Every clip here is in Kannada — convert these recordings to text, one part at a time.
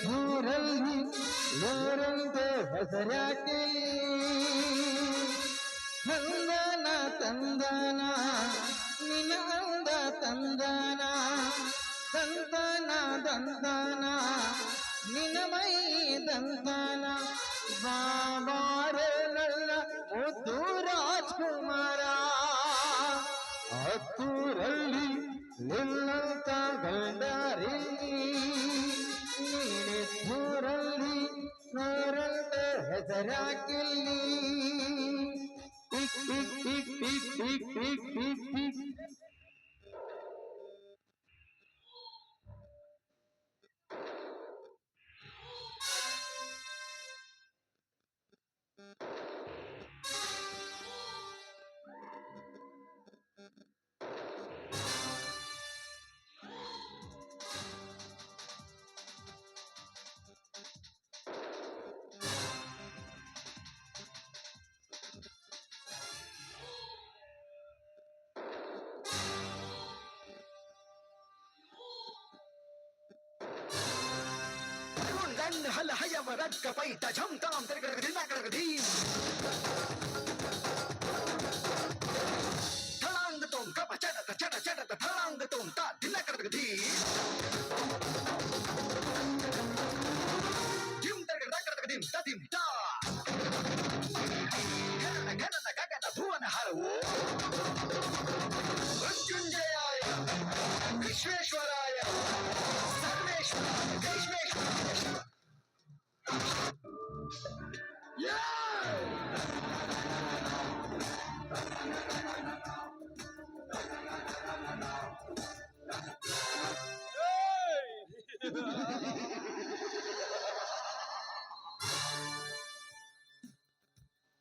ದೂರಲ್ಲಿ ನೋರಂತೆ ಹೆಸರ್ಯಾಕೆ ತಂದನ ತಂದನ ನಿನ ಅಂದ ತಂದನ ತಂದನ ದಂದನ ನಿನ ಮೈ ದಂದನ ಬಾಬಾರೆ ನನ್ನ ಮುದ್ದು ರಾಜ್ಕುಮಾರ ಹತ್ತೂರಲ್ಲಿ ನಿನ್ನಂತ ಗಂಡಾರಿ ನೀನೆ ದೂರಲ್ಲಿ ನೋರಂತ ಹೆಸರಾಕಿಲ್ಲಿ tick tick tick tick tick tick tick tick هل هيا ورك بيت جم تام ترقدين ترقدين تلانگ توم كبا چڑت چڑت چڑت تلانگ توم تا دين ترقدين جم ترقدين تدين تا غننا غننا غغنا ಭುವನ ಹರವು ಮೃತ್ಯುಂಜಯಾಯ ವಿಶ್ವೇಶ್ವರಾಯ ಸರ್ವೇಶ್ವರಾಯ ಭೀಷ್ಮೇಶ್ವರಾಯ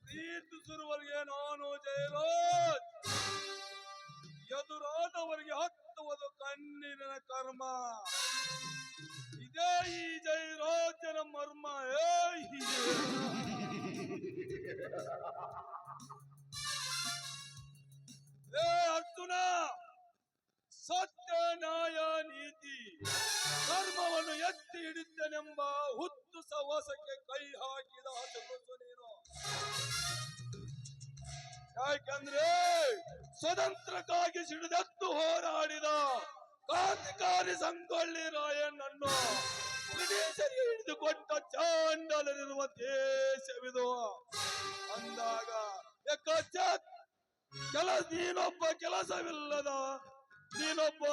ಪ್ರೀತಿಸಿರುವವರಿಗೆ ನಾನು ಜಯರಾಜ್, ಎದುರಾದವರಿಗೆ ಹತ್ತುವುದು ಕಣ್ಣಿನ ಕರ್ಮ. ಇದೇ ಈ ಜಯರಾಜನ ಮರ್ಮ. ಅರ್ಜುನ, ಸತ್ಯ ನ್ಯಾಯ ನೀತಿ ಧರ್ಮವನ್ನು ಎತ್ತಿ ಹಿಡಿದ್ದನೆಂಬ ಹುತ್ತು ಸವಾಸಕ್ಕೆ ಕೈ ಹಾಕಿದ ಹಸು ನೀನು. ಯಾಕಂದ್ರೆ ಸ್ವತಂತ್ರಕ್ಕಾಗಿ ಸಿಡಿದೆದ್ದು ಹೋರಾಡಿದ ಕ್ರಾಂತಿಕಾರಿ ಸಂಗೊಳ್ಳಿ ರಾಯಣ್ಣನ್ನು ಬ್ರಿಟಿಷರಿಗೆ ಹಿಡಿದುಕೊಟ್ಟ ಚಾಂಡಲರಿರುವ ದೇಶವಿದು ಅಂದಾಗ ನೀನೊಬ್ಬ ಕೆಲಸವಿಲ್ಲದ, ನೀನೊಬ್ಬ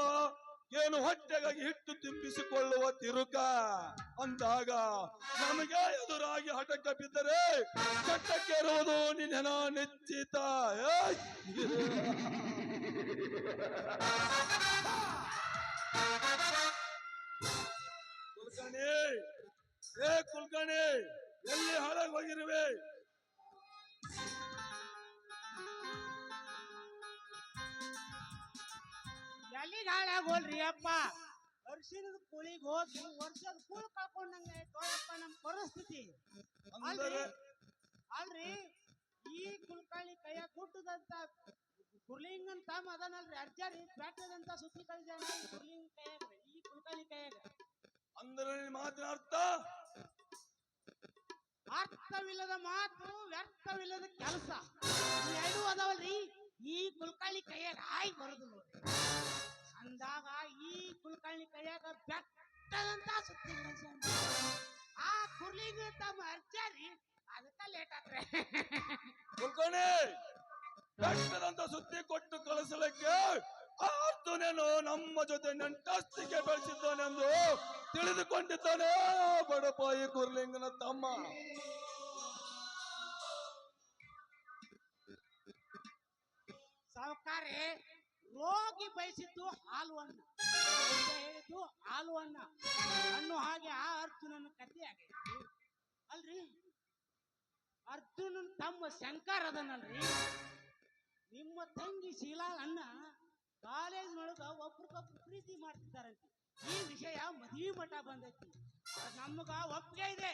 ಏನು ಹೊಟ್ಟೆಗಾಗಿ ಹಿಟ್ಟು ತುಂಬಿಸಿಕೊಳ್ಳುವ ತಿರುಕ ಅಂದಾಗ ನಮಗೆ ಎದುರಾಗಿ ಹಠಕ್ಕೆ ಬಿದ್ದರೆ ಚಟ್ಟಕ್ಕೇರುವುದು ನಿನ್ನ ನಿಶ್ಚಿತ. ಕುಲ್ಕರ್ಣಿ, ಕುಲ್ಕರ್ಣಿ, ಎಲ್ಲಿ ಹಾಳಾಗಿ ಹೋಗಿರುವೆ? ಎಲ್ಲಿಗೆ ಹಾಳಾಗೋಲ್ರಿ ಅಪ್ಪ? ವರ್ಷದ ಕೂಳಿಗೆ ಹೋಗಿ ವರ್ಷದ ಕೂಳ್ ಕಳ್ಕೊಂಡಂಗ ಆಯ್ತೋಯಪ್ಪ ನಮ್ ಪರಿಸ್ಥಿತಿ. ಅಲ್ರಿ ಈ ಕುಲ್ಕರ್ಣಿ ಕೈಯಾಗ ಹುಟ್ಟದಂತ ಕುರ್ಲಿಂಗನ್ ತಮ್ಮ ಅದನಲ್ರಿ ಅರ್ಜಾರಿ ಬೆಟ್ಟದಂತ ಸುತ್ತಿ ಕಳಿಸ್ಯಾನ ಕುರ್ಲಿಂಗ ಕೈಯಾಗ, ಈ ಕುಲ್ಕರ್ಣಿ ಕೈಯಾಗ. ಅಂದ್ರೆ ಮಾತಿನ ಅರ್ಥವಿಲ್ಲದ ಮಾತು, ವ್ಯರ್ಥವಿಲ್ಲದ ಕೆಲಸ ಎರಡು ಅದಾವಲ್ರಿ ಈ ಕುಲ್ಕರ್ಣಿ ಕೈಯಾಗ ಆಯ್ ಬರುದು ನೋಡ್ರಿ. ಅಂದಾಗ ಈ ಕುಲ್ಕರ್ಣಿ ಕೈಯಾಗ ಬೆಟ್ಟದಂತ ಸುತ್ತಿ ಕಳಿಸ್ಯಾನ ಆ ಕುರ್ಲಿಂಗ ತಮ್ಮ ಅರ್ಜಾರಿ, ಅದಕ್ಕ ಲೇಟ್ ಆದ್ರೆ. ಕುಲ್ಕರ್ಣಿ ಬೆಟ್ಟದಂತ ಸುದ್ದಿ ಕೊಟ್ಟು ಕಳಿಸಲಿಕ್ಕೆ ಅರ್ಜುನನು ನಮ್ಮ ಜೊತೆ ನಂಟಸ್ತಿಗೆ ಬೆಳೆಸಿದ್ದಾನೆಂದು ತಿಳಿದುಕೊಂಡಿದ್ದಾನೆ ಬಡಪಾಯಿ ಕುರ್ಲಿಂಗನ ತಮ್ಮ. ಸಾವುಕಾರೆ, ರೋಗಿ ಬಯಸಿದ್ದು ಹಾಲು ಅನ್ನ, ಹೇಳಿದ್ದು ಹಾಲು ಅನ್ನ ಅನ್ನೋ ಹಾಗೆ ಆ ಅರ್ಜುನನ ಕಥೆ ಆಗೈತಿ ಅಲ್ರಿ. ಅರ್ಜುನನ್ ತಮ್ಮ ಶಂಕರ್ ಅದನಲ್ರಿ, ನಿಮ್ಮ ತಂಗಿ ಶೀಲಾ ಅಣ್ಣ ಕಾಲೇಜ್ನೊಳಗ ಒಬ್ರಿಗೊಬ್ರು ಪ್ರೀತಿ ಮಾಡ್ತಿದ್ದಾರಂತೆ. ಈ ವಿಷಯ ಮದುವೆ ಮಠ ಬಂದೈತಿ. ನಮಗ ಒಪ್ಪಿಗೆ ಇದೆ,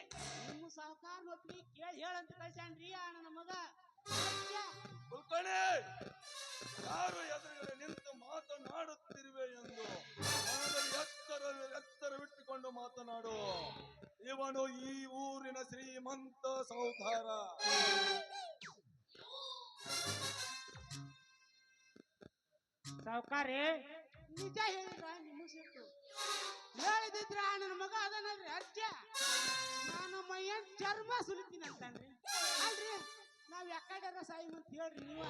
ನಿಮ್ಮ ಸಹಕಾರ ಒಪ್ಪಿಗೆ ಕೇಳಿ ಹೇಳಂತ ಕಳ್ಸ್ಯಾನ್ರಿ ಆ ನನ್ನ ಮಗ. ಕುಲ್ಕರ್ಣಿ, ಯಾರು ಎದುರುಗಡೆ ನಿಂತು ಮಾತನಾಡುತ್ತಿರುವೆ ಎಂದು ಮನದಲ್ಲಿ ಎತ್ತರವಿಟ್ಟುಕೊಂಡು ಮಾತನಾಡು. ಇವನು ಈ ಊರಿನ ಶ್ರೀಮಂತ ಸೌಕಾರ. ಸಾವುಕಾರಿ ನಿಜ ಹೇಳಿದ್ರ ನಿಮ್ಮ ಸಿಟ್ಟು ಹೇಳಿದಿದ್ರ ನನ್ನ ಮಗ ಅದನಲ್ರಿ ಅಜ್ಜ ನಾನು ಮೈಯನ್ ಚರ್ಮ ಸುಲಿತೀನಿ ಅಂತನ್ರಿ. ಅಲ್ರಿ ನಾವ್ ಯಾಕಡ್ಯಾರ ಸಾಯಿ ಅಂತ ಹೇಳ್ರಿ ನೀವ.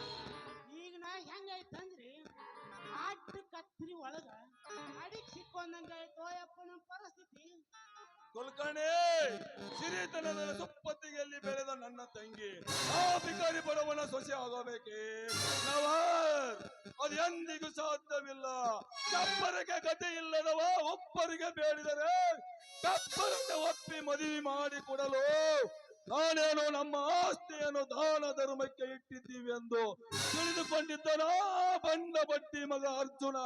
ಈಗ ನಾ ಹೆಂಗೈತಂದ್ರಿ ಆಟ ಕತ್ರಿ ಒಳಗ ಅಡಿಗೆ ಸಿಕ್ಕೊಂದಂಗಾಯ್ತು ಯಪ್ಪ ನಮ್ಮ ಪರಿಸ್ಥಿತಿ. ಕುಲ್ಕರ್ಣಿ, ಸಿರಿತನದ ಸುಪ್ಪತ್ತಿಗೆಯಲ್ಲಿ ಬೆಳೆದ ನನ್ನ ತಂಗಿ ಆ ಭಿಕಾರಿ ಬಡವನ ಸೊಸೆ ಆಗಬೇಕೆ? ಅದು ಎಂದಿಗೂ ಸಾಧ್ಯವಿಲ್ಲ. ಚಪ್ಪರಿಗೆ ಗತಿ ಇಲ್ಲದವ ಒಬ್ಬರಿಗೆ ಬೇಡಿದರೆ ಚಪ್ಪರಕ್ಕೆ ಒಪ್ಪಿ ಮದುವೆ ಮಾಡಿ ಕೊಡಲು ನಾನೇನು ನಮ್ಮ ಆಸ್ತಿಯನ್ನು ದಾನ ಧರ್ಮಕ್ಕೆ ಇಟ್ಟಿದ್ದೀವಿ ಎಂದು ತಿಳಿದುಕೊಂಡಿದ್ದನ ಬಂಡ ಬಡ್ಡಿ ಮಗ ಅರ್ಜುನ.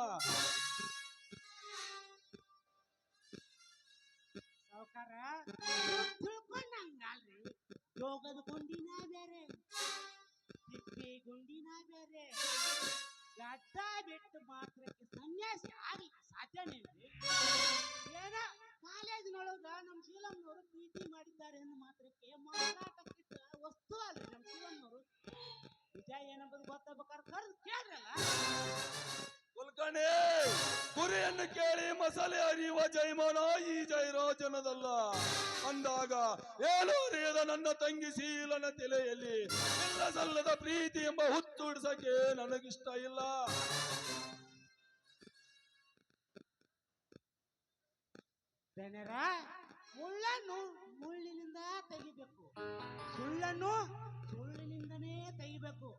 ಸಾವುಕಾರ ತಿಳ್ಕೊಂಡಂಗಲ್ರಿ, ಯೋಗದ ಗುಂಡಿನ ಬೇರೆ ತಿಪ್ಪಿ ಗುಂಡಿನ ಬೇರೆ. ಗಡ್ಡ ಬಿಟ್ಟು ಮಾತ್ರಕ್ಕೆ ಸನ್ಯಾಸಿ ಆಗ್ಲಿಕ್ಕೆ ಸಾಧ್ಯನೇನ್ರಿ? ಏನ ಕಾಲೇಜಿನೊಳಗ ನಮ್ಮ ಶೀಲಮ್ಮನವರು ಪ್ರೀತಿ ಮಾಡಿದ್ದಾರೆ ಎಂದು ಮಾತ್ರಕ್ಕೆ ಮಾರಾಟಕ್ಕಿಟ್ಟ ವಸ್ತು ಅಲ್ರಿ ನಮ್ಮ ಶೀಲಮ್ಮನವರು. ನಿಜ ಏನಂಬುದು ಗೊತ್ತಾಗ್ಬೇಕಾದ್ರೆ ಕರೆದು ಕೇಳ್ರಲ್ಲ. ಕುಲ್ಕರ್ಣಿ, ಗುರಿಯನ್ನು ಕೇಳಿ ಮಸಾಲೆ ಅರಿಯುವ ಜೈಮಾನ ಈ ಜಯರಾಜನದಲ್ಲ ಅಂದಾಗ ಏನು ಅರಿಯದ ನನ್ನ ತಂಗಿ ಶೀಲನ ತಲೆಯಲ್ಲಿ ಇಲ್ಲ ಸಲ್ಲದ ಪ್ರೀತಿ ಎಂಬ ಹುತ್ತುಡಿಸಕ್ಕೆ ನನಗಿಷ್ಟ ಇಲ್ಲ. ಜನರ ಮುಳ್ಳನ್ನು ಮುಳ್ಳಿನಿಂದ ತೆಗಿಬೇಕು, ಸುಳ್ಳನ್ನು ಸುಳ್ಳಿನಿಂದನೇ ತೆಗಿಬೇಕು.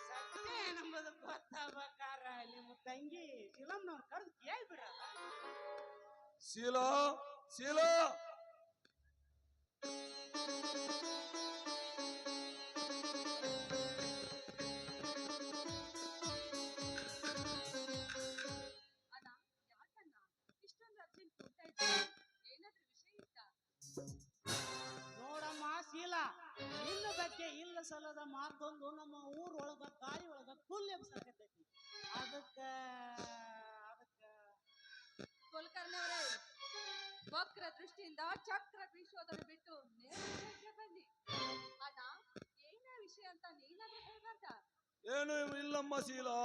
ಸತ್ಯ ಏನಂಬುದು ಗೊತ್ತಾಗಬೇಕಾರ ನಿಮ್ಮ ತಂಗಿ ಶಿಲಮ್ನವ್ರು ಕರೆದು ಕೇಳ್ಬಿಡಲ್ಲ. ಶೀಲಾ, ಶೀಲಾ, ಅಣ್ಣ, ಯಾಕಣ್ಣ ಇಷ್ಟೊಂದು ಅರ್ಜೆಂಟ್ ಕೊಡ್ತಾ ಇದ್ದೀರಾ? ಏನಾದ್ರೂ ವಿಷಯ ಇತ್ತಾ? ನೋಡಮ್ಮ ಶೀಲಾ, ನಿನ್ನ ಬಗ್ಗೆ ಇಲ್ಲ ಸಲ್ಲದ ಮಾತೊಂದು ನಮ್ಮ ಊರೊಳಗ ಗಾಳಿ ಒಳಗ ಫುಲ್ ಎಬ್ಸಾಕತೈತಿ. ಅದಕ್ಕ ಕುಲಕರ್ಣಿಯವರೇ, ವಕ್ರ ದೃಷ್ಟಿಯಿಂದ ಚಕ್ರ ಬೀಸೋದನ್ನು ಬಿಟ್ಟು ನೇರ ವಿಷಯಕ್ಕೆ ಬನ್ನಿ. ಅಣ್ಣ, ಏನ ವಿಷಯ ಅಂತ ನೀನಾದ್ರೂ ಹೇಳ್ಬಾರ್ದ? ಏನು ಇಲ್ಲಮ್ಮ ಶೀಲಾ,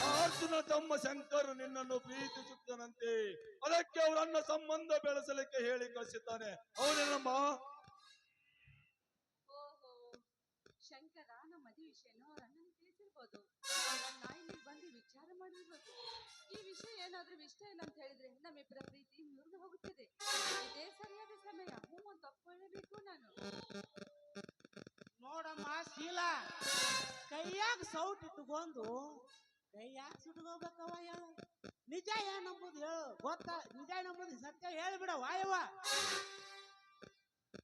ಆ ಅರ್ಜುನ ತಮ್ಮ ಶಂಕರ್ ನಿನ್ನನ್ನು ಪ್ರೀತಿಸುತ್ತಾನಂತೆ. ಅದಕ್ಕೆ ಅವರನ್ನ ಸಂಬಂಧ ಬೆಳೆಸಲಿಕ್ಕೆ ಹೇಳಿ ಕಳಿಸಿದ್ದಾನೆ. ಅವನೇನಮ್ಮ? ಓಹೋ, ಶಂಕರ ನಮ್ಮ ಮದುವೆ ವಿಷಯನೂ ಅವ್ರ ಅಣ್ಣನಿಗೆ ತಿಳಿಸಿರ್ಬೋದು. ಅವರನ್ನ ಇಲ್ಲಿ ಬಂದು ವಿಚಾರ ಮಾಡಿರ್ಬೋದು. ಈ ವಿಷಯ ಏನಾದ್ರೂ ಇಷ್ಟ ಇಲ್ಲ ಅಂತ ಹೇಳಿದ್ರೆ ನಮ್ಮಿಬ್ಬರ ಪ್ರೀತಿ ಮುರಿದು ಹೋಗುತ್ತದೆ. ಇದೇ ಸರಿಯಾದ ಸಮಯ. ಹ್ಞೂ ಅಂತ ಒಪ್ಕೊಳ್ಳೇಬೇಕು ನಾನು. ನೋಡಮ್ಮ ಶೀಲಾ, ಕೈಯಾಗ ಸೌಟ್ ಇಟ್ಕೊಂಡು ಕೈಯಾಗ ಸುಟ್ಕೋಬೇಕವ ಹೇಳು. ನಿಜ ಏನಂಬುದು ಹೇಳು. ಗೊತ್ತಾ? ನಿಜ ಏನಂಬುದು ಸತ್ಯ ಹೇಳ್ಬಿಡ ವಾಯವ್ವ.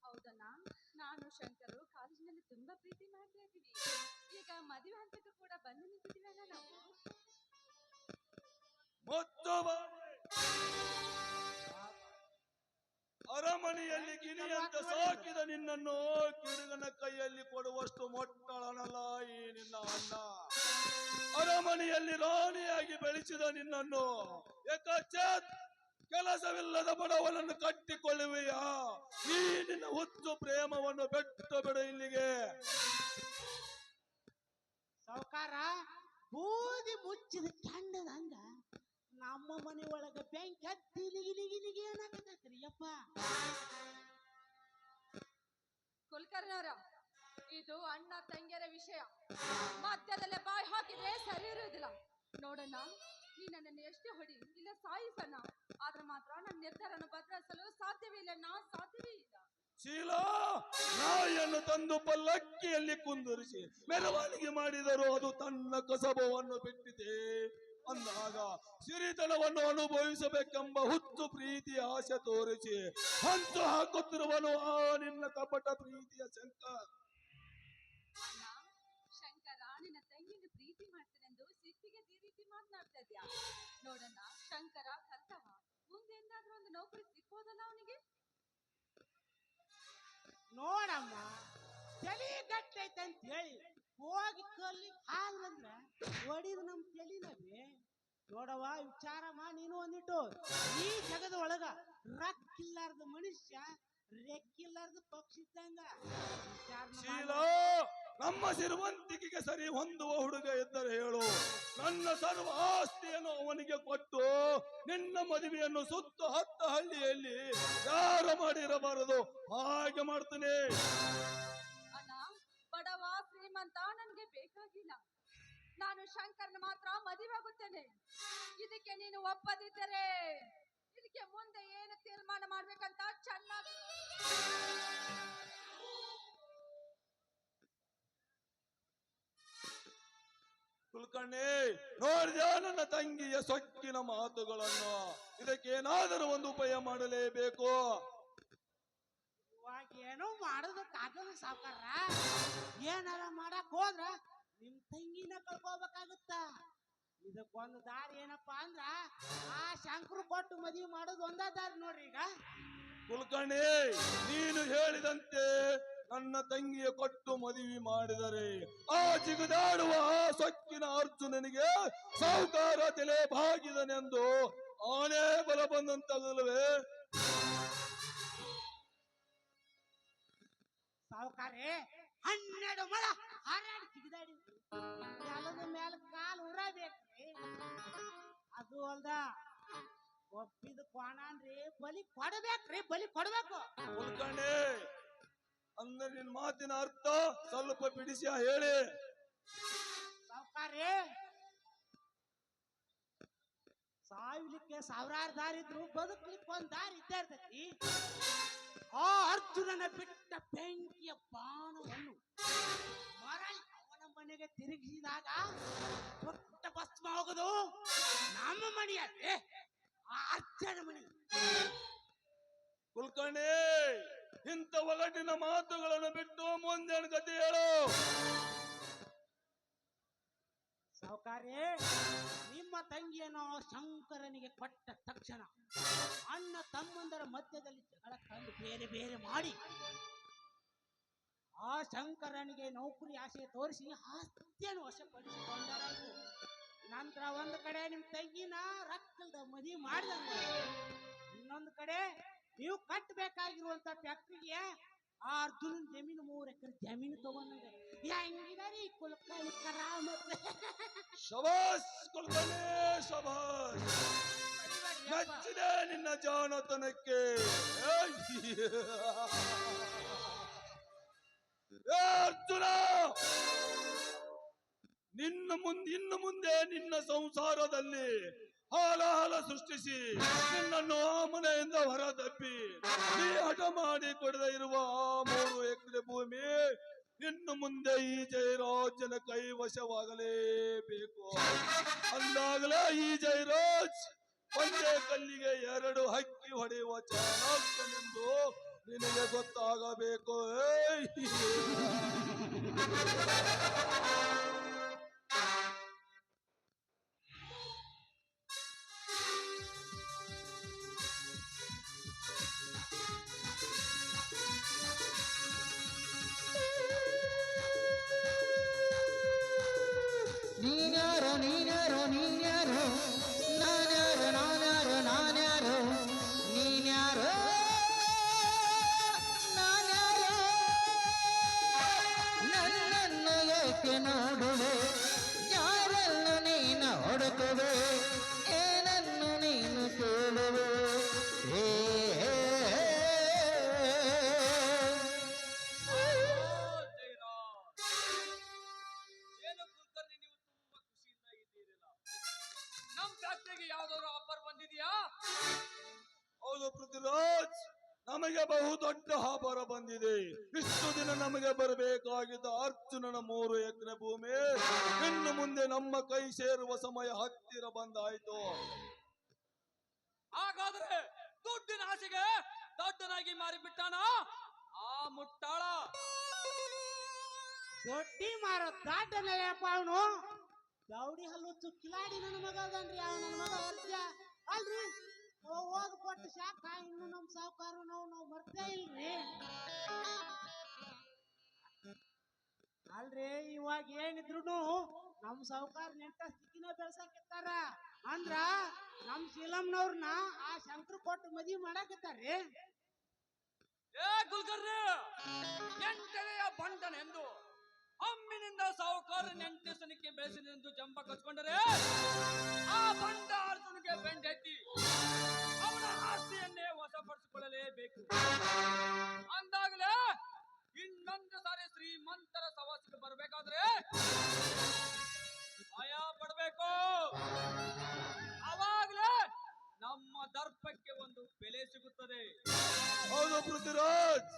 ಹೌದಣ್ಣ, ನಾನು ಶಂಕರು ಕಾಲೇಜಿನಲ್ಲಿ ತುಂಬಾ ಪ್ರೀತಿ ಮಾಡ್ತಾ ಇದ್ದೀವಿ. ಈಗ ಮದುವೆ ಹಂತಕ್ಕೂ ಕೂಡ ಬಂದು ನಿಂತಿದ್ದೀವಲ್ಲ ನಾವು. ಮತ್ತು ಅರಮನೆಯಲ್ಲಿ ಗಿಣಿಯಂತೆ ಸಾಕಿದ ನಿನ್ನನ್ನು ಕಿಡುಗನ ಕೈಯಲ್ಲಿ ಕೊಡುವಷ್ಟು ಮೊಟ್ಟಳನಲ್ಲ ಈ ನಿನ್ನ ಅಣ್ಣ. ಅರಮನೆಯಲ್ಲಿ ರಾಣಿಯಾಗಿ ಬೆಳೆಸಿದ ನಿನ್ನನ್ನು ಏಕಚೇತ್ ಕೆಲಸವಿಲ್ಲದ ಬಡವನನ್ನು ಕಟ್ಟಿಕೊಳ್ಳುವೆಯಾ? ಈ ನಿನ್ನ ಹುಚ್ಚು ಪ್ರೇಮವನ್ನು ಬೆಟ್ಟು ಬಿಡು ಇಲ್ಲಿಗೆ. ಸಾವುಕಾರ, ಬೂದಿ ಮುಚ್ಚಿದ ಕೆಂಡದಂಗ ನಮ್ಮ ಮನೆ ಒಳಗ ಬೆಂಕಿ ಹತ್ತಿ ಲಿಗಿ ಏನಾಗತೈತ್ರಿ ಯಪ್ಪ. ಕುಲಕರ್ಣಿಯವರ, ಇದು ಅಣ್ಣ ತಂಗಿಯರ ವಿಷಯ. ಮಧ್ಯದಲ್ಲೇ ಬಾಯಿ ಹಾಕಿದ್ರೆ ಸರಿ ಇರುವುದಿಲ್ಲ. ನೋಡಣ್ಣ, ನೀ ನನ್ನನ್ನು ಎಷ್ಟೇ ಹೊಡಿ ಇಲ್ಲ ಸಾಯಿಸಣ್ಣ, ಆದ್ರೆ ಮಾತ್ರ ನನ್ನ ನಿರ್ಧಾರನ ಬದಲಾಯಿಸಲು ಸಾಧ್ಯವೇ ಇಲ್ಲ. ಸಾಧ್ಯವೇ ಇಲ್ಲ. ಶೀಲಾ, ನಾಯಿಯನ್ನು ತಂದು ಪಲ್ಲಕ್ಕಿಯಲ್ಲಿ ಕುಂದಿರಿಸಿ ಮೆರವಣಿಗೆ ಮಾಡಿದರೂ ಅದು ತನ್ನ ಕಸಬವನ್ನು ಬಿಟ್ಟಿದೆ ಅಂದಾಗ ಸಿರಿತನವನ್ನು ಅನುಭವಿಸಬೇಕೆಂಬ ಹುಚ್ಚು ಪ್ರೀತಿಯ ಆಸೆ ತೋರಿಸಿ ಹಂಚು ಹಾಕುತ್ತಿರುವನು ಆ ನಿನ್ನ ಕಪಟ ಪ್ರೀತಿಯ ಶಂಕರ್. ಅಣ್ಣ, ಶಂಕರ ನಿನ್ನ ತಂಗಿನ ಪ್ರೀತಿ ಮಾಡ್ತಾನೆಂದು ಸಿಟ್ಟಿಗೆ ಈ ರೀತಿ ಮಾತನಾಡ್ತಾ ಇದ್ಯಾ? ನೋಡಣ್ಣ, ಶಂಕರ ಕಲ್ತವ. ಮುಂದೆಂದಾದ್ರೂ ಒಂದು ನೌಕರಿ ಸಿಕ್ಕೋದಲ್ಲ ಅವನಿಗೆ? ನೋಡಮ್ಮ, ತಲಿ ಗಟ್ಟೈತೆ ಅಂತ ಹೇಳಿ ಹೋಗಿ ಕಲ್ಲಿ ಹಾಲಂದ್ರ ಹೊಡಿದು ನಮ್ಮ ತಲಿನವಿ ನೋಡವ ವಿಚಾರ ನೀನು ಒಂದಿಟ್ಟು ಈ ಜಗದ ಒಳಗ ರಕ್ಕಿಲ್ಲಾರ್ದ ಮನುಷ್ಯ ರೆಕ್ಕಿಲ್ಲಾರ್ದ ಪಕ್ಷಿ ಇದ್ದಂಗ ವಿಚಾರ ಶೀಲ ನಮ್ಮ ಸಿರುವಂತಿಕೆಗೆ ಸರಿ ಹೊಂದುವ ಹುಡುಗ ಇದ್ದರೆ ಹೇಳು. ನನ್ನ ಸರ್ವ ಆಸ್ತಿಯನ್ನು ಅವನಿಗೆ ಕೊಟ್ಟು ನಿನ್ನ ಮದುವೆಯನ್ನು ಸುತ್ತ ಹತ್ತ ಹಳ್ಳಿಯಲ್ಲಿ ಯಾರು ಮಾಡಿರಬಾರದು ಹಾಗೆ ಮಾಡ್ತೇನೆ. ಅಣ್ಣ, ಬಡವ ಶ್ರೀಮಂತ ನನ್ಗೆ ಬೇಕಾಗಿಲ್ಲ. ನಾನು ಶಂಕರ್ನ ಮಾತ್ರ ಮದುವೆ ಆಗುತ್ತೇನೆ. ಇದಕ್ಕೆ ನೀನು ಒಪ್ಪದಿದ್ದರೆ ಇದಕ್ಕೆ ಮುಂದೆ ಏನು ತೀರ್ಮಾನ ಮಾಡ್ಬೇಕಂತ ಚೆನ್ನಾಗಿ ಕುಲಕರ್ಣಿ, ನೋಡಿದ ನನ್ನ ತಂಗಿಯ ಸೊಕ್ಕಿನ ಮಾತುಗಳನ್ನು. ಇದಕ್ಕೇನಾದರೂ ಒಂದು ಉಪಾಯ ಮಾಡಲೇಬೇಕು. ಇವಾಗ ಏನೋ ಮಾಡೋದಕ್ಕಾಗಲ್ಲ ಸಾವ್ಕಾರ. ಏನಾರ ಮಾಡಕ್ ಹೋದ್ರ ನಿಮ್ ತಂಗಿನ ಕಳ್ಕೋಬೇಕಾಗುತ್ತ. ಇದಕ್ಕೊಂದು ದಾರಿ ಏನಪ್ಪಾ ಅಂದ್ರ ಆ ಶಂಕರು ಕೊಟ್ಟು ಮದುವೆ ಮಾಡೋದು ಒಂದ ದಾರಿ ನೋಡ್ರಿ. ಈಗ ಕುಲಕರ್ಣಿ, ನೀನು ಹೇಳಿದಂತೆ ನನ್ನ ತಂಗಿಯ ಕೊಟ್ಟು ಮದುವೆ ಮಾಡಿದರೆ ಆ ಜಿಗಿದಾಡುವ ಆ ಸೊಕ್ಕಿನ ಅರ್ಜುನನಿಗೆ ಸಾಹುಕಾರ ತಲೆ ಬಾಗಿದನೆಂದು ಆನೆ ಬಲ ಬಂದಂತಲ್ಲವೇ? ಸಾವುಕಾರೆ 12 ಮಳ ಹಾರಾಡಿ ಜಿಗಿದಾಡಿ ನೆಲದ ಮೇಲೆ ಕಾಲು ಉರಬೇಕ್ರಿ. ಅದು ಅಲ್ದ ಒಪ್ಪಿದ ಕೋಣನ್ರಿ ಬಲಿ ಕೊಡ್ಬೇಕ್ರಿ, ಬಲಿ ಕೊಡ್ಬೇಕು. ಕುಲಕರ್ಣಿ, ಅಂದ್ರೆ ನಿನ್ ಮಾತಿನ ಅರ್ಥ ಸ್ವಲ್ಪ ಬಿಡಿಸಿ ಹೇಳಿ. ಸಾವುಕಾರೆ, ಸಾವಿಲಿಕ್ಕೆ ಸಾವಿರಾರು ದಾರಿ ಇದ್ರು ಬದುಕ್ಲಿಕ್ಕೆ ಒಂದ್ ದಾರಿ ಇದ್ದೇ ಇರ್ತೈತಿ. ಆ ಅರ್ಜುನನ ಬಿಟ್ಟ ಬೆಂಕಿಯ ಬಾಣವನ್ನು ಮರಳಿ ಅವನ ಮನೆಗೆ ತಿರುಗಿಸಿದಾಗ ದೊಡ್ಡ ಭಸ್ಮ ಹೋಗೋದು ನಮ್ಮ ಮನೆಯಲ್ಲಿ, ಆ ಅರ್ಜುನ ಮನೆ. ಕುಲಕರ್ಣಿ, ಇಂಥ ಒಗಟಿನ ಮಾತುಗಳನ್ನು ಬಿಟ್ಟು ಮುಂದೆ ಕತೆ ಹೇಳು. ಸಾವುಕಾರೆ, ನಿಮ್ಮ ತಂಗಿಯನ್ನು ಶಂಕರನಿಗೆ ಕೊಟ್ಟ ತಕ್ಷಣ ಅಣ್ಣ ತಮ್ಮಂದರ ಮಧ್ಯದಲ್ಲಿ ಜಗಳ ತಂದು ಬೇರೆ ಬೇರೆ ಮಾಡಿ ಆ ಶಂಕರನಿಗೆ ನೌಕರಿ ಆಸೆ ತೋರಿಸಿ ಆಸ್ತಿಯನ್ನು ವಶಪಡಿಸಿಕೊಂಡರಾಯ್ತು. ನಂತರ ಒಂದು ಕಡೆ ನಿಮ್ ತಂಗಿನ ರಕ್ತದ ಮದುವೆ ಮಾಡಿದಂಗ, ಇನ್ನೊಂದು ಕಡೆ ನೀವು ಕಟ್ಟಬೇಕಾಗಿರುವಂತ ಫ್ಯಾಕ್ಟ್ರಿಗೆ ಆ ಅರ್ಜುನ ಜಮೀನು 3 ಎಕರೆ ಜಮೀನು ತಗೊಂಡ್ರೆ ಹೆಂಗಿದಾರಿ ಕುಲಕರ್ಣಿ ಕರಾಮತ್. ಶಬಾಸ್ ಕುಲಕರ್ಣಿ, ಶಬಾಸ್. ಮೆಚ್ಚಿದೆ ನಿನ್ನ ಜಾಣತನಕ್ಕೆ. ಅರ್ಜುನ, ಇನ್ನು ಮುಂದೆ ನಿನ್ನ ಸಂಸಾರದಲ್ಲಿ ಹಾಲಾಹಲ ಸೃಷ್ಟಿಸಿ ನಿನ್ನನ್ನು ಆ ಮನೆಯಿಂದ ಹೊರದಪ್ಪಿ ನೀ ಹಠ ಮಾಡಿ ಕೊಡದೆ ಇರುವ ಆ 3 ಎಕರೆ ಭೂಮಿ ಇನ್ನು ಮುಂದೆ ಈ ಜಯರಾಜನ ಕೈವಶವಾಗಲೇಬೇಕು. ಅಂದಾಗಲೇ ಈ ಜಯರಾಜ್ ಒಂದೇ ಕಲ್ಲಿಗೆ 2 ಹಕ್ಕಿ ಹೊಡೆಯುವ ಚಾಣಕ್ಯನೆಂದು ನಿನಗೆ ಗೊತ್ತಾಗಬೇಕು. ನೀನ್ಯಾರೋ ನೀನ್ಯಾರೋ ನೀನ್ಯಾರೋ ನಾನ್ಯಾರೋ ನಾನ್ಯಾರೋ ನಾನ್ಯಾರೋ ನೀನ್ಯಾರೋ ನಾನ್ಯಾರೋ ನನ್ನನ್ನು ಏಕೆ ನೋಡುವೆ, ಯಾರನ್ನು ನೀನು ಹುಡುಕುವೆ, ಏನನ್ನು ನೀನು ಕೇಳುವೆ. ನಮ್ ಫ್ಯಾಕ್ಟರಿಗೆ ಯಾವ್ದಾದ್ರು ಆಫರ್ ಬಂದಿದ್ಯಾ? ಹೌದು ಪೃಥ್ವಿರಾಜ್, ನಮಗೆ ಬಹುದೊಡ್ಡ ಆಫರ್ ಬಂದಿದೆ. ಇಷ್ಟು ದಿನ ನಮಗೆ ಬರಬೇಕಾಗಿದ್ದ ಅರ್ಜುನನ 3 ಎಕರೆ ಭೂಮಿ ಇನ್ನು ಮುಂದೆ ನಮ್ಮ ಕೈ ಸೇರುವ ಸಮಯ ಹತ್ತಿರ ಬಂದಾಯ್ತು. ಹಾಗಾದ್ರೆ ದುಡ್ಡಿನ ಆಸೆಗೆ ದೊಡ್ಡನಾಗಿ ಮಾರಿಬಿಟ್ಟಾನ ಆ ಮುಟ್ಟಾಳ. ದೊಡ್ಡಿ ಮಾರೋ ದಾಟನಯ್ಯಪ್ಪ ಅವನು. ದೌಡಿ ಹಲ್ಲು ಕಿಲಾಡಿ ನನ್ನ ಮಗ ಅದನ್ರಿ. ಅವ ನನ್ನ ಮಗ ಅರ್ಜ ಅಲ್ರಿ. ಓದ್ ಕೊಟ್ಟು ಶಾಖ ಇನ್ನು ನಮ್ ಸಾವುಕಾರ ನಾವು ಬರ್ತೇ ಇಲ್ರಿ. ಅಲ್ರಿ, ಇವಾಗ ಏನಿದ್ರು ನಮ್ ಸಾವುಕಾರ ನೆಂಟ ಸ್ಥಿತಿನ ಬೆಳ್ಸಾಕಿರ್ತಾರ. ಅಂದ್ರ ನಮ್ ಶೀಲಮ್ನವ್ರನ್ನ ಆ ಶಂಕರ್ ಕೊಟ್ಟು ಮದ್ವಿ ಮಾಡಾಕತ್ತಾರ್ರಿ. ಏ ಕುಲಕರ್ಣಿ, ಎಂಟನೆಯ ಬಂಡನೆಂದು ಅಮ್ಮಿನಿಂದ ಸಾಹುಕಾರ ನೆಂಟಸನಿಗೆ ಬೆಳೆಸಿನೆಂದು ಜಂಬ ಕಚ್ಕೊಂಡರೆ ಆ ಬಂಡ ಅರ್ಜುನಿಗೆ ಬೆಂಡೆತ್ತಿ ಅವನ ಆಸ್ತಿಯನ್ನೇ ವಶಪಡಿಸಿಕೊಳ್ಳಲೇಬೇಕು. ಅಂದಾಗಲೇ ಇನ್ನೊಂದು ಸಾರಿ ಶ್ರೀಮಂತರ ಸವಾಸಿಗೆ ಬರಬೇಕಾದ್ರೆ ಭಯ ಪಡಬೇಕು. ಅವಾಗಲೇ ನಮ್ಮ ದರ್ಪಕ್ಕೆ ಒಂದು ಬೆಲೆ ಸಿಗುತ್ತದೆ. ಹೌದು ಪೃಥ್ವಿರಾಜ್,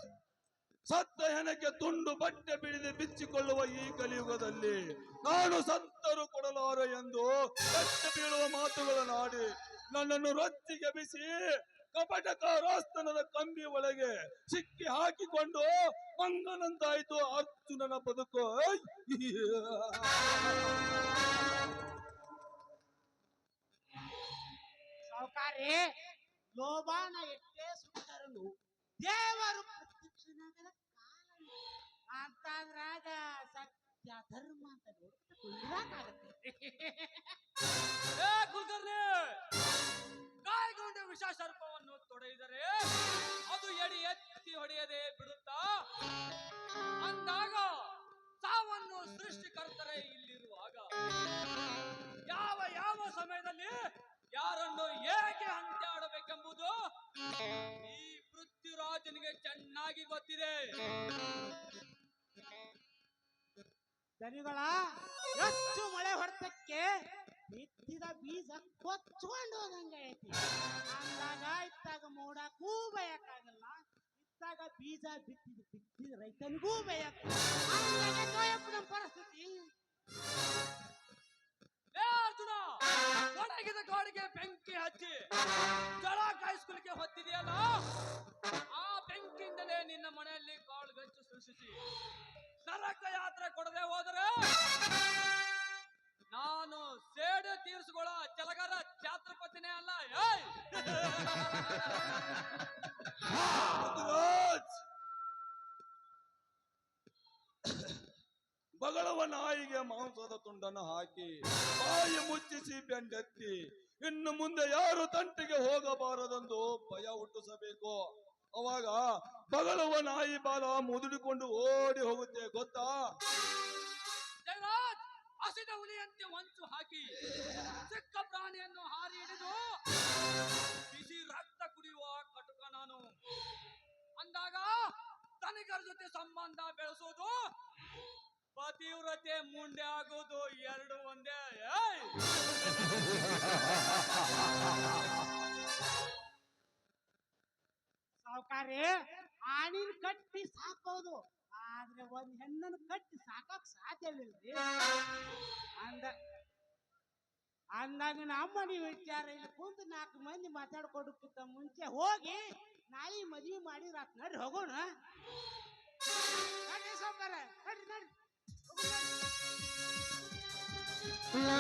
ಸತ್ತ ಹೆಣಕ್ಕೆ ತುಂಡು ಬಟ್ಟೆ ಬಿಡಿದು ಬಿಚ್ಚಿಕೊಳ್ಳುವ ಈ ಕಲಿಯುಗದಲ್ಲಿ ನಾನು ಸತ್ತರು ಕೊಡಲಾರೆ ಎಂದು ಕಟ್ಟಿ ಬೀಳುವ ಮಾತುಗಳನ್ನಾಡಿ ನನ್ನನ್ನು ರೊಚ್ಚಿಗೆ ಬಿಸಿ ಕಪಟಕಾರಾಸ್ತನದ ಕಂಬಿ ಒಳಗೆ ಸಿಕ್ಕಿ ಹಾಕಿಕೊಂಡು ಮಂಗನಂತಾಯಿತು ಅರ್ಜುನನ ಬದುಕು. ಸಾವುಕಾರಿ, ಲೋಭಾನ ಎಷ್ಟೇ ಸುತ್ತರಲು ದೇವರು ಪ್ರತ್ಯಕ್ಷನಾಗದ ಕಾಲ ಅಂತಾದ್ರಾಗ ಸತ್ಯ ಧರ್ಮ ಅಂತ ನೋಡ್ಬೇಕಾಗತ್ತೆ. ಏ ಕುಲಕರ್ಣಿ, ಗಾಯಗೊಂಡ ವಿಷ ಸರ್ಪವನ್ನು ತೊಡೆಯಿದರೆ ಅದು ಎಡಿ ಎತ್ತಿ ಹೊಡೆಯದೆ ಬಿಡುತ್ತಾ? ಅಂದಾಗ ಸಾವನ್ನು ಸೃಷ್ಟಿಕರ್ತರೆ ಇಲ್ಲಿರುವಾಗ ಯಾವ ಯಾವ ಸಮಯದಲ್ಲಿ ಯಾರನ್ನು ಹೇಗೆ ಹಂತಾಡಬೇಕೆಂಬುದು ಈ ಪೃಥ್ವಿರಾಜನಿಗೆ ಚೆನ್ನಾಗಿ ಗೊತ್ತಿದೆ. ದನಿಗಳ ಹೆಚ್ಚು ಮಳೆ ಹೊಡೆತಕ್ಕೆ ಬಿತ್ತಿದ ಬೀಜ ಕೊಚ್ಕೊಂಡು ಹೋದಂಗ ಐತಿ. ಅಂದಾಗ ಇತ್ತಾಗ ಮೋಡಕ್ಕೂ ಬಯಕಾಗಲ್ಲ, ಇತ್ತಾಗ ಬೀಜ ಬಿತ್ತಿದ ರೈತನಿಗೂ ಬಯಕ. ನಮ್ಮ ಪರಿಸ್ಥಿತಿ. ಏ ಅರ್ಜುನ, ಒಣಗಿದ ಗಾಡಿಗೆ ಬೆಂಕಿ ಹಚ್ಚಿ ಜಳ ಕಾಯಿಸ್ಕೊಳ್ಳಿಕ್ಕೆ ಹೊತ್ತಿದೆಯಲ್ಲ, ಆ ಬೆಂಕಿಯಿಂದಲೇ ನಿನ್ನ ಮನೆಯಲ್ಲಿ ಕಾಳುಗಚ್ಚು ಸೃಷ್ಟಿಸಿ ನರಕ ಯಾತ್ರೆ ಕೊಡದೆ ಹೋದರೆ ನಾನು ಸೇಡು ತೀರಿಸಿಕೊಳ್ಳೋ ಚಲಗಾರ ಛಾತ್ರಪತಿನೇ ಅಲ್ಲ. ಏಯ್ ಪೃಥ್ವಿರಾಜ್, ಬಗಳವ ನಾಯಿಗೆ ಮಾಂಸದ ತುಂಡನ್ನು ಹಾಕಿ ಬಾಯಿ ಮುಚ್ಚಿಸಿ ಬೆಂಡೆತ್ತಿ ಇನ್ನು ಮುಂದೆ ಯಾರು ತಂಟೆಗೆ ಹೋಗಬಾರದೆಂದು ಭಯ ಹುಟ್ಟಿಸಬೇಕು. ಅವಾಗ ಬಗಳವ ನಾಯಿ ಬಾಲ ಮುದುಡಿಕೊಂಡು ಓಡಿ ಹೋಗುತ್ತೆ, ಗೊತ್ತಾ? ಜಯರಾಜ್, ಹಸಿದ ಹುಲಿಯಂತೆ ಹೊಂಚು ಹಾಕಿ ಚಿಕ್ಕ ಪ್ರಾಣಿಯನ್ನು ಹಾರಿ ಹಿಡಿದು ಬಿಸಿ ರಕ್ತ ಕುಡಿಯುವ ಕಟುಕ ನಾನು. ಅಂದಾಗ ತನಿಖರ ಜೊತೆ ಸಂಬಂಧ ಬೆಳೆಸೋದು ಪತಿವ್ರತೆ ಮುಂಡೆ ಆಗೋದು ಎರಡು ಒಂದೇ. ಏಯ್ ಸಾವುಕಾರಿ, ಆಣಿನ ಕಟ್ಟಿ ಸಾಕೋದು, ಆದ್ರೆ ಒಂದ್ ಹೆಣ್ಣನ್ನು ಕಟ್ಟಿ ಸಾಕಕ್ ಸಾಧ್ಯವಿಲ್ರಿ. ಅಂದಾಗ ನಮ್ಮ ನೀವು ವಿಚಾರ ಇಲ್ಲಿ ಕುಂತು 4 ಮಂದಿ ಮಾತಾಡ್ಕೊಡಕ್ಕಿಂತ ಮುಂಚೆ ಹೋಗಿ ನಾಳೆ ಮದ್ವಿ ಮಾಡಿ ರಾತ್ ನಡ್ರಿ ಹೋಗೋಣ. ನಡ್ರಿ ಸಾವುಕಾರ, ನಡ್ರಿ ನಡ್ರಿ. ಲಾ